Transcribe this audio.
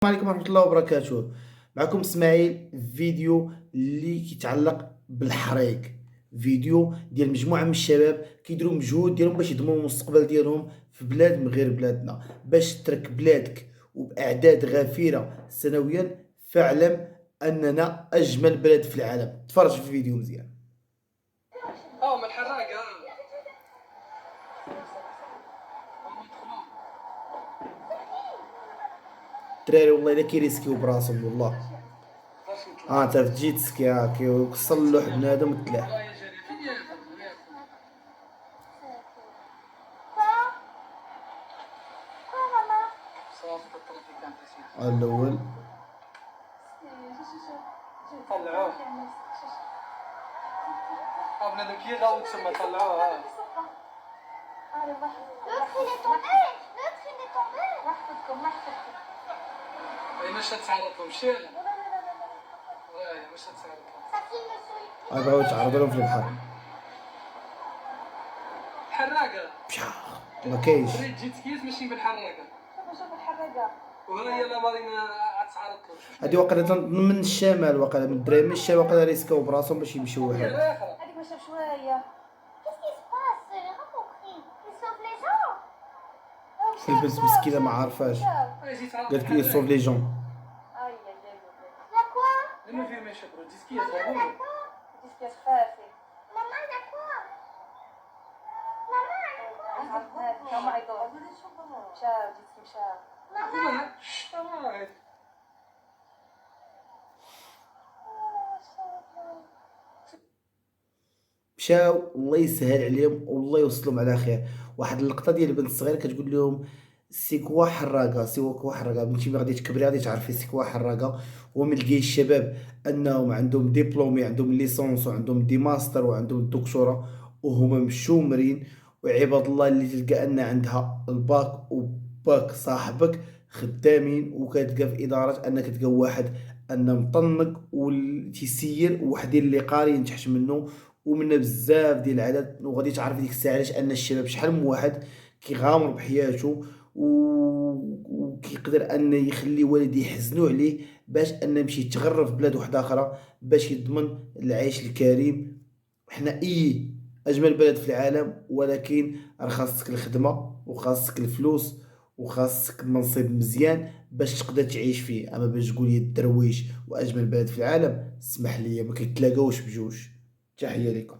السلام عليكم ورحمة الله وبركاته. معكم اسماعيل. فيديو اللي كيتعلق بالحريق، فيديو ديال مجموعة من الشباب كيديروا مجهود ديالهم باش يضمنوا المستقبل ديالهم في بلاد من غير بلادنا، باش تترك بلادك وبأعداد غفيرة سنويا، فاعلم أننا أجمل بلد في العالم. تفرج في الفيديو مزيان. من الحراقة الدراري والله إلا كيريسكيو براسهم والله. انت تجي تسكي كيوصل اللوح بنادم وتلاح. الأول طلعوه بنادم كي يغاو تسمى طلعوه. مش هتساعدكم مشي مش هتساعدكم. بغاو يتعرضوا لهم في البحر. الحراقة ما كاينش. ريت جيت سكيز ماشي بالحراقة. شوف الحراقة وهي لا مارينا غتساعدكم. هادي واقيلا من الشمال، واقيلا من الدراري من الشمال، واقيلا ريسكاو براسهم باش يمشيو واحد. هذيك ما شاف شوية. البنت مسكينه ما عارفاش، قالت لي سوف لي جون. ما فيه ما يشبرو ديسكيات ضروري. ديسكيات خفافي. ماما يقول مشاو جيتي مشاو ماما مشاو الله يسهل عليهم والله يوصلهم على خير. واحد اللقطه ديال البنت الصغيره كتقول لهم سيكوا حراقه، سيكوا حراقه، بنتي ملي غادي تكبري غادي تعرفي سيكوا حراقه. ومن لقي الشباب انهم عندهم ديبلومي، عندهم ليسونس وعندهم دي ماستر وعندهم الدكتوراه وهما مشومرين. وعباد الله اللي تلقى ان عندها الباك وباك صاحبك خدامين، وكتلقى في ادارات انك تلقى واحد ان مطنق وتيسير وحدين اللي قاري ينجحش منه، ومنها بزاف ديال العدد. وغادي تعرف ديك الساعه علاش ان الشباب شحال من واحد كيغامر بحياته وكيقدر ان يخلي والديه يحزنوا عليه باش ان يمشي يتغرب في بلاد واحده اخرى باش يضمن العيش الكريم. حنا اجمل بلد في العالم، ولكن راه خاصك الخدمه وخاصك الفلوس وخاصك منصب مزيان باش تقدر تعيش فيه. اما باش تقول لي الدرويش واجمل بلد في العالم، اسمح لي ما كيتلاقاوش بجوج. تحيه لكم.